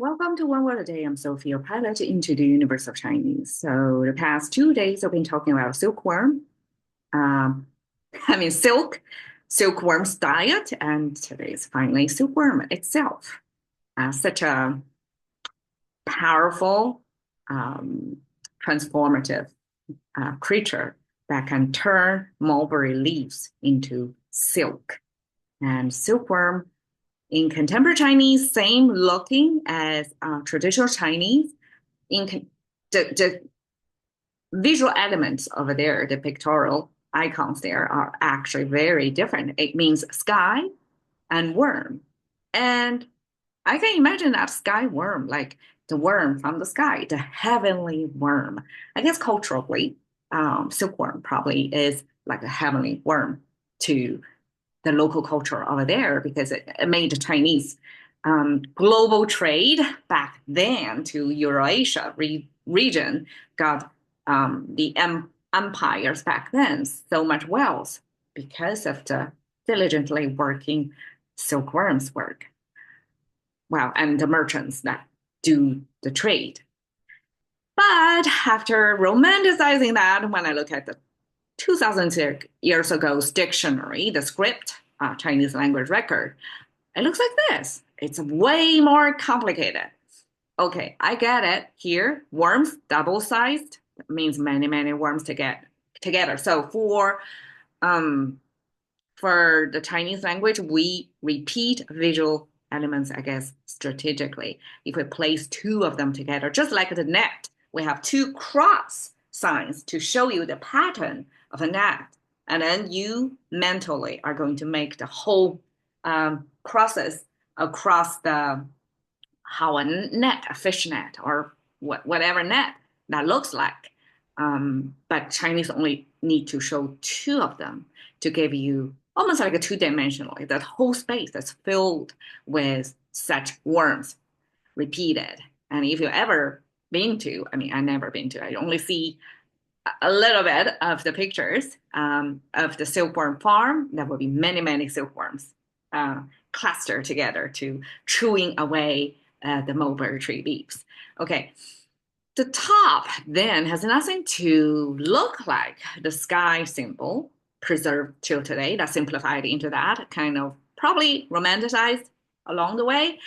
Welcome to One Word a Day. I'm Sophie, your pilot into the universe of Chinese. So the past 2 days, I've been talking about silkworm. Um, silkworm's diet, and today is finally silkworm itself. Such a powerful, um, transformative creature that can turn mulberry leaves into silk. And silkworm in contemporary Chinese, same looking as traditional Chinese. In the visual elements over there, the pictorial icons there are actually very different. It means sky and worm. And I can imagine that sky worm, like the worm from the sky, the heavenly worm. I guess culturally, silkworm probably is like a heavenly worm to the local culture over there because it made the Chinese global trade back then to Eurasia region got the empires back then so much wealth because of the diligently working silkworms work. Well, and the merchants that do the trade. But after romanticizing that, when I look at the 2000 years ago's dictionary, the script, Chinese language record, it looks like this. It's way more complicated. Okay, I get it. Here, worms, double sized, means many, many worms to get together. So um, for the Chinese language, we repeat visual elements, I guess, strategically. If we place two of them together, just like the net, we have two cross signs to show you the pattern of a net. And then you mentally are going to make the whole process across the how a net, a fish net, or whatever net that looks like. But Chinese only need to show two of them to give you almost like a two-dimensional, like that whole space that's filled with such worms repeated. And if you ever been to, I mean, I never been to, I only see a little bit of the pictures of the silkworm farm. There will be many, many silkworms clustered together to chewing away the mulberry tree leaves. Okay, the top then has nothing to look like the sky symbol preserved till today. That's simplified into that, kind of probably romanticized along the way.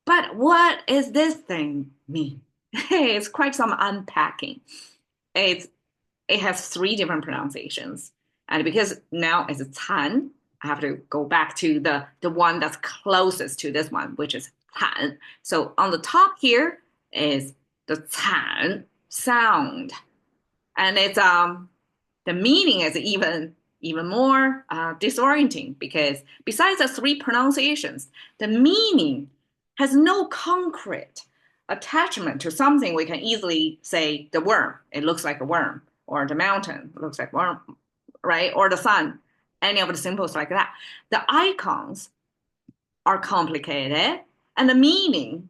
But what is this thing mean? It's quite some unpacking. It's it has three different pronunciations. And because now it's a tan, I have to go back to the one that's closest to this one, which is tan. So on the top here is the tan sound. And it's the meaning is even more disorienting because besides the three pronunciations, the meaning has no concrete attachment to something we can easily say the worm. It looks like a worm, or the mountain looks like worm, right? Or the sun, any of the symbols like that. The icons are complicated, and the meaning,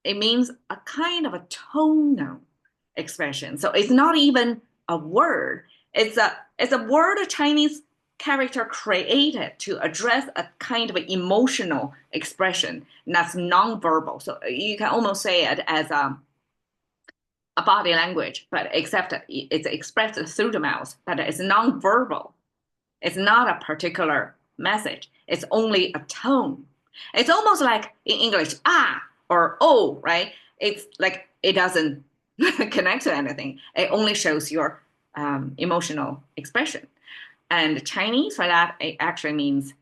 it means a kind of a tonal expression. So it's not even a word. It's a word a Chinese character created to address a kind of emotional expression that's nonverbal. So you can almost say it as a body language, but except it's expressed through the mouth, but it's nonverbal. It's not a particular message. It's only a tone. It's almost like in English, ah or oh, right? It's like it doesn't connect to anything. It only shows your emotional expression. And Chinese for that, it actually means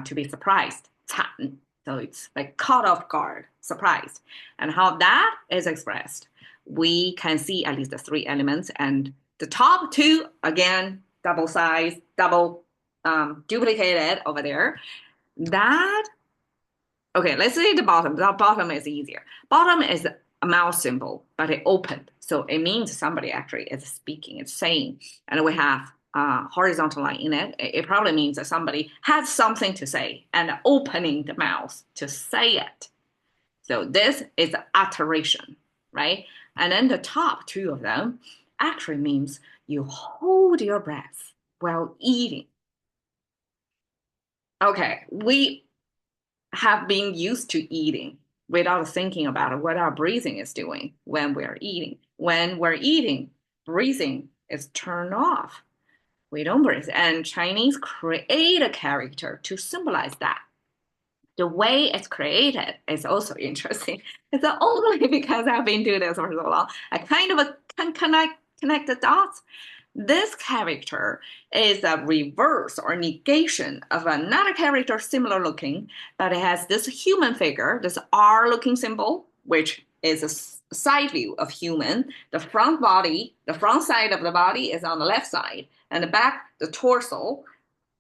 to be surprised, 惨. So it's like caught off guard, surprised. And how that is expressed, we can see at least the three elements. And the top two, again, double size, double duplicated over there. That, okay, let's say the bottom. The bottom is easier. Bottom is a mouth symbol, but it opened. So it means somebody actually is speaking, it's saying. And we have horizontal line in it. It probably means that somebody has something to say and opening the mouth to say it. So this is utteration, right? And then the top two of them actually means you hold your breath while eating. Okay, we have been used to eating without thinking about what our breathing is doing when we're eating. When we're eating, breathing is turned off. We don't breathe. And Chinese create a character to symbolize that. The way it's created is also interesting. It's only because I've been doing this for so long. I kind of can connect the dots. This character is a reverse or negation of another character similar looking, but it has this human figure, this R looking symbol, which is a side view of human. The front body, the front side of the body is on the left side, and the back, the torso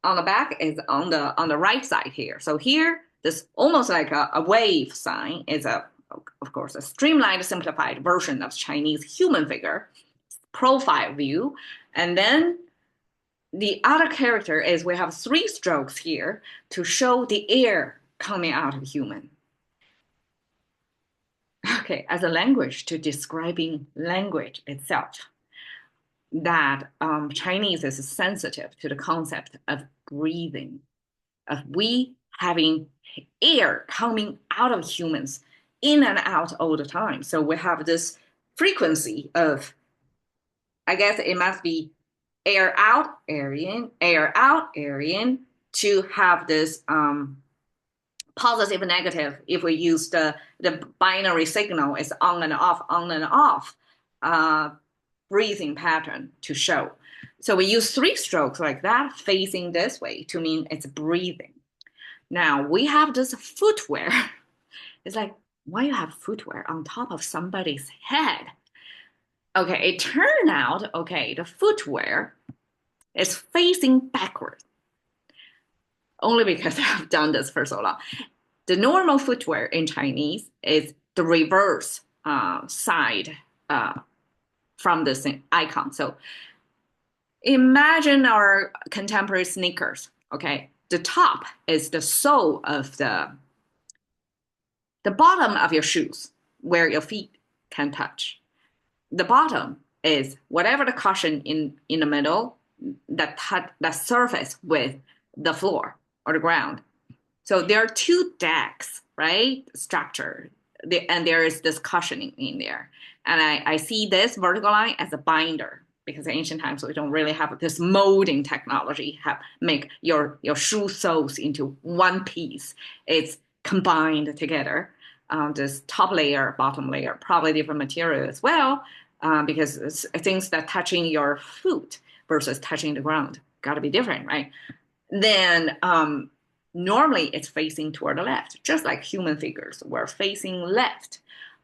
on the back is on the right side here. So here, this almost like a wave sign is of course, a streamlined, simplified version of Chinese human figure profile view. And then the other character is we have 3 strokes here to show the air coming out of human. Okay, as a language to describing language itself, that Chinese is sensitive to the concept of breathing, of we having air coming out of humans in and out all the time. So we have this frequency of, I guess it must be air out, air in, air out, air in, to have this positive and negative. If we use the binary signal, it's on and off breathing pattern to show. So we use 3 strokes like that facing this way to mean it's breathing. Now we have this footwear. It's like, why you have footwear on top of somebody's head? Okay, it turned out, okay, the footwear is facing backwards. Only because I've done this for so long. The normal footwear in Chinese is the reverse side from this icon. So imagine our contemporary sneakers, okay? The top is the sole of the bottom of your shoes, where your feet can touch. The bottom is whatever the cushion in the middle that surface with the floor or the ground. So there are 2 decks, right? Structure, and there is this cushioning in there. And I see this vertical line as a binder, because in ancient times we don't really have this molding technology, make your shoe soles into one piece. It's combined together. This top layer, bottom layer, probably different material as well, because it's things that touching your foot versus touching the ground got to be different, right? Then normally it's facing toward the left, just like human figures were facing left.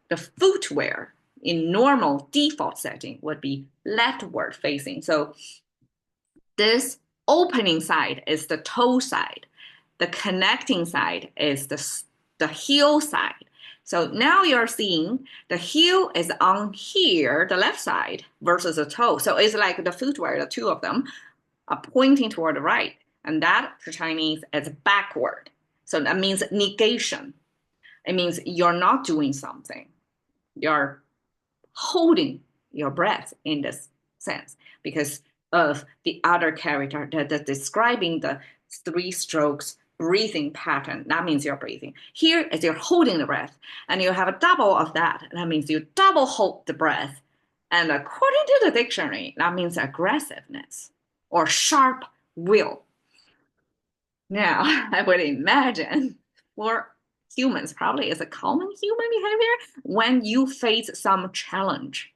The footwear in normal default setting would be leftward facing. So this opening side is the toe side. The connecting side is the heel side. So now you're seeing the heel is on here, the left side, versus the toe. So it's like the footwear, the 2 of them are pointing toward the right. And that for Chinese is backward. So that means negation. It means you're not doing something. You're holding your breath in this sense because of the other character that describing the 3 strokes breathing pattern. That means you're breathing. Here is you're holding the breath, and you have a double of that. That means you double hold the breath. And according to the dictionary, that means aggressiveness or sharp will. Now, I would imagine for humans, probably it's a common human behavior when you face some challenge,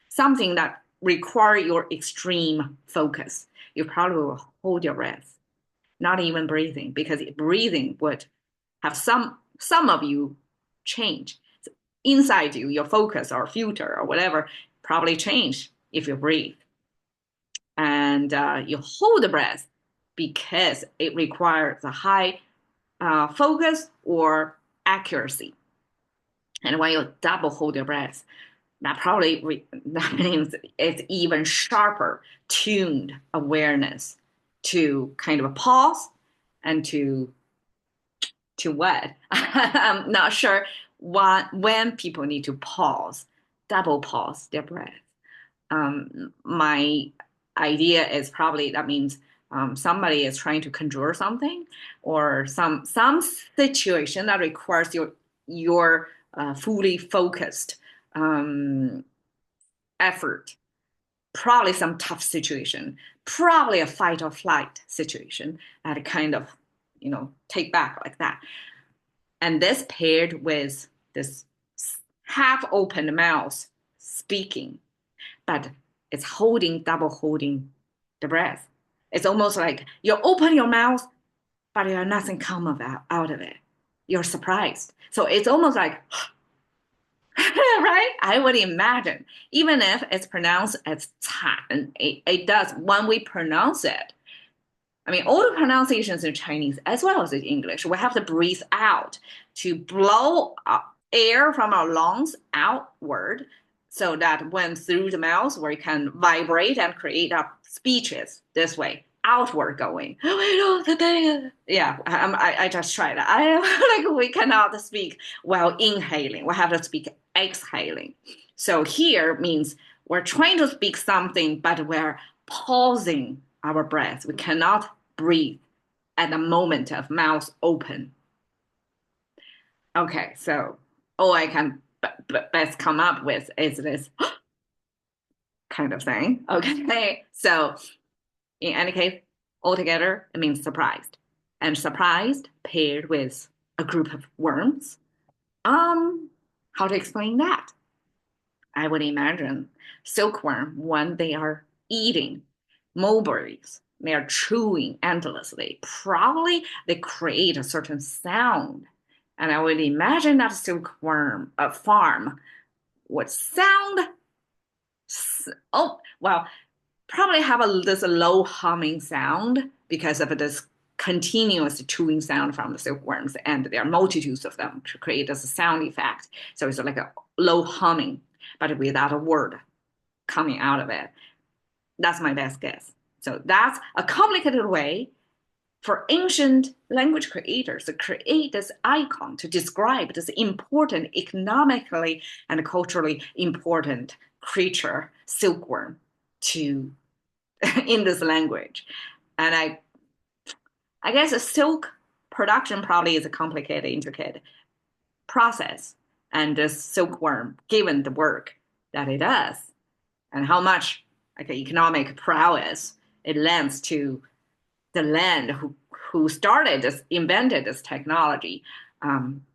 something that requires your extreme focus. You probably will hold your breath, not even breathing, because breathing would have some of you change. So inside you, your focus or filter or whatever probably change if you breathe. And you hold the breath because it requires a high focus or accuracy. And when you double hold your breath, that means it's even sharper, tuned awareness to kind of a pause and to what? I'm not sure when people need to double pause their breath. My idea is probably that means somebody is trying to conjure something or some situation that requires your your fully focused effort, probably some tough situation, probably a fight or flight situation, and kind of, take back like that. And this paired with this half open mouth speaking, but it's double holding the breath. It's almost like you open your mouth, but nothing come out of it. You're surprised. So it's almost like, right? I would imagine, even if it's pronounced as 惨, it does, when we pronounce it, I mean, all the pronunciations in Chinese as well as in English, we have to breathe out to blow air from our lungs outward so that when through the mouth, we can vibrate and create up speeches this way, outward going. Yeah, I just tried that. Like we cannot speak while inhaling. We have to speak exhaling. So here means we're trying to speak something, but we're pausing our breath. We cannot breathe at the moment of mouth open. Okay, so all I can best come up with is this kind of thing. Okay, so in any case, altogether, it means surprised. And surprised paired with a group of worms. How to explain that? I would imagine silkworm, when they are eating mulberries, they are chewing endlessly. Probably they create a certain sound. And I would imagine that silkworm farm would sound, probably have this low humming sound because of this continuous chewing sound from the silkworms, and there are multitudes of them to create this sound effect. So it's like a low humming, but without a word coming out of it. That's my best guess. So that's a complicated way for ancient language creators to create this icon to describe this important, economically and culturally important creature, silkworm, to in this language. And I guess a silk production probably is a complicated, intricate process. And this silkworm, given the work that it does and how much like economic prowess it lends to the land who invented this technology,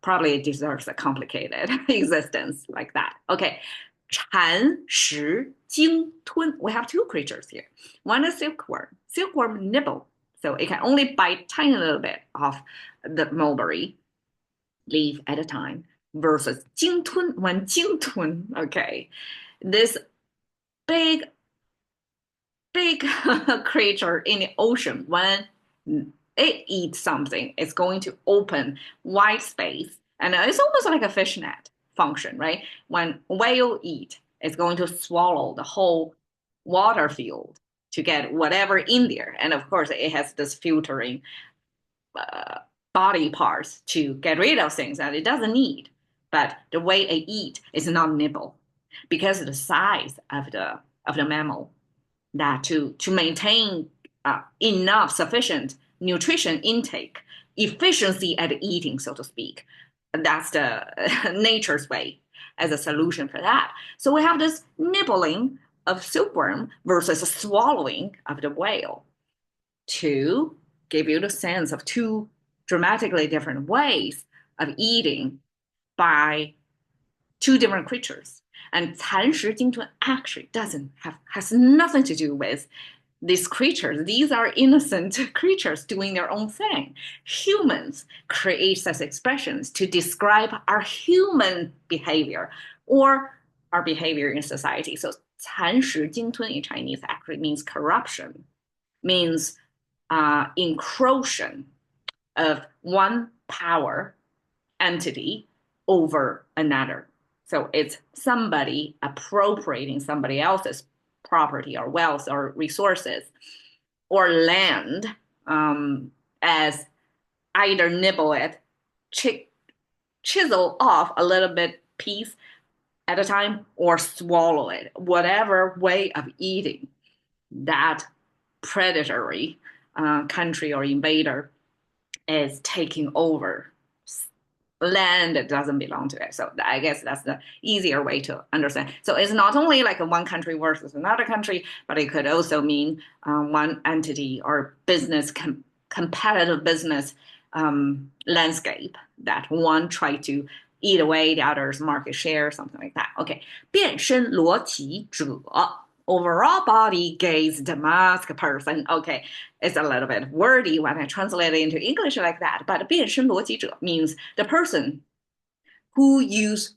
probably it deserves a complicated existence like that. Okay, 蚕食鲸吞. We have two creatures here. One is silkworm. Silkworm nibble, so it can only bite tiny little bit of the mulberry leaf at a time. Versus 鲸吞, when 鲸吞, okay, this big creature in the ocean, when it eats something, it's going to open wide space. And it's almost like a fishnet function, right? When whale eat, it's going to swallow the whole water field to get whatever in there. And of course, it has this filtering body parts to get rid of things that it doesn't need. But the way it eat is not nibble because of the size of the mammal, that to maintain enough sufficient nutrition intake, efficiency at eating, so to speak. That's the nature's way as a solution for that. So we have this nibbling of silkworm versus swallowing of the whale to give you the sense of two dramatically different ways of eating by two different creatures. And 蚕食鲸吞 actually has nothing to do with these creatures. These are innocent creatures doing their own thing. Humans create such expressions to describe our human behavior or our behavior in society. So 蚕食鲸吞 in Chinese actually means corruption, means encroaching of one power entity over another. So it's somebody appropriating somebody else's property or wealth or resources or land, as either nibble it, chisel off a little bit piece at a time, or swallow it, whatever way of eating that predatory country or invader is taking over land doesn't belong to it. So I guess that's the easier way to understand. So it's not only like a one country versus another country, but it could also mean one entity or competitive business landscape that one try to eat away the other's market share, something like that. Okay, 变身裸体者 overall body gaze damask person. Okay, it's a little bit wordy when I translate it into English like that, but 变身逻辑者 means the person who use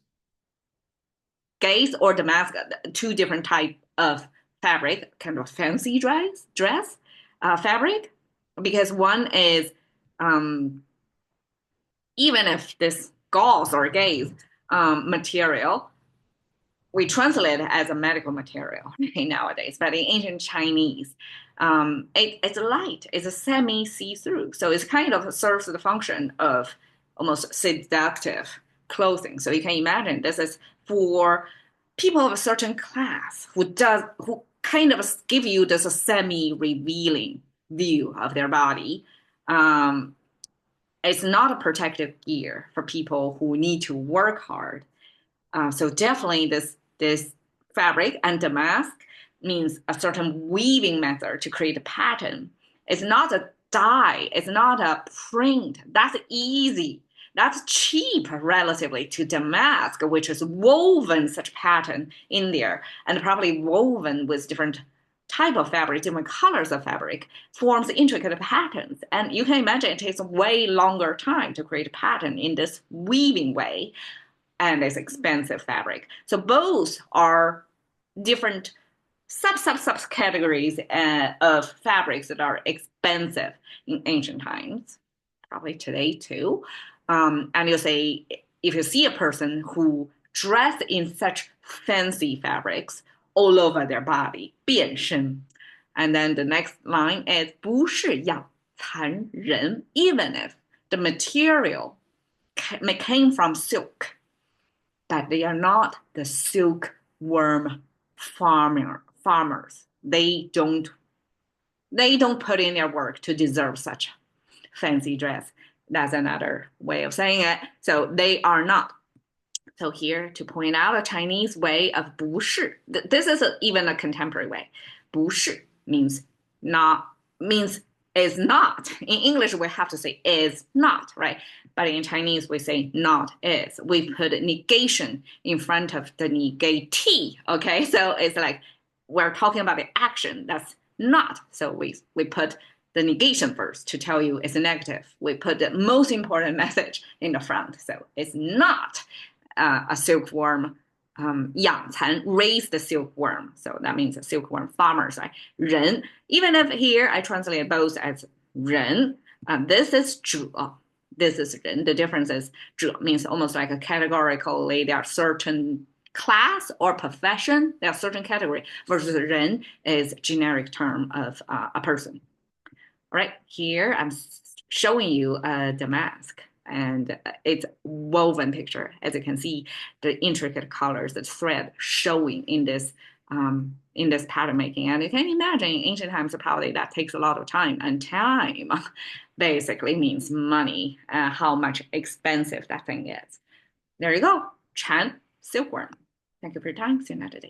gaze or damask, two different type of fabric, kind of fancy dress fabric, because one is even if this gauze or gaze material we translate it as a medical material nowadays, but in ancient Chinese, it's light, it's a semi see-through. So it kind of serves the function of almost seductive clothing. So you can imagine this is for people of a certain class who kind of give you this semi-revealing view of their body. It's not a protective gear for people who need to work hard. So definitely this fabric and damask means a certain weaving method to create a pattern. It's not a dye, it's not a print. That's easy. That's cheap relatively to damask, which is woven such pattern in there and probably woven with different type of fabric, different colors of fabric, forms intricate patterns. And you can imagine it takes way longer time to create a pattern in this weaving way and it's expensive fabric. So both are different sub categories of fabrics that are expensive in ancient times, probably today too. And you'll say, if you see a person who dressed in such fancy fabrics all over their body, 变身. And then the next line is 不是养蚕人, even if the material came from silk, but they are not the silkworm farmers. They don't put in their work to deserve such fancy dress. That's another way of saying it. So they are not. So here to point out a Chinese way of 不是. This is even a contemporary way. 不是 means not, means is not. In English, we have to say is not, right? But in Chinese, we say not is. We put negation in front of the negate, okay? So it's like we're talking about the action that's not. So we put the negation first to tell you it's a negative. We put the most important message in the front. So it's not a silkworm 养蚕 raise the silkworm. So that means silkworm farmers, right? 人, even if here I translate both as 人, this is 者. This is 人. The difference is 者 means almost like a categorically there are certain class or profession, there are certain category, versus 人 is generic term of a person. All right, here I'm showing you a damask. And it's woven picture. As you can see, the intricate colors, the thread showing in this pattern making. And you can imagine in ancient times, probably that takes a lot of time. And time basically means money, how much expensive that thing is. There you go, Chan silkworm. Thank you for your time. See you next day.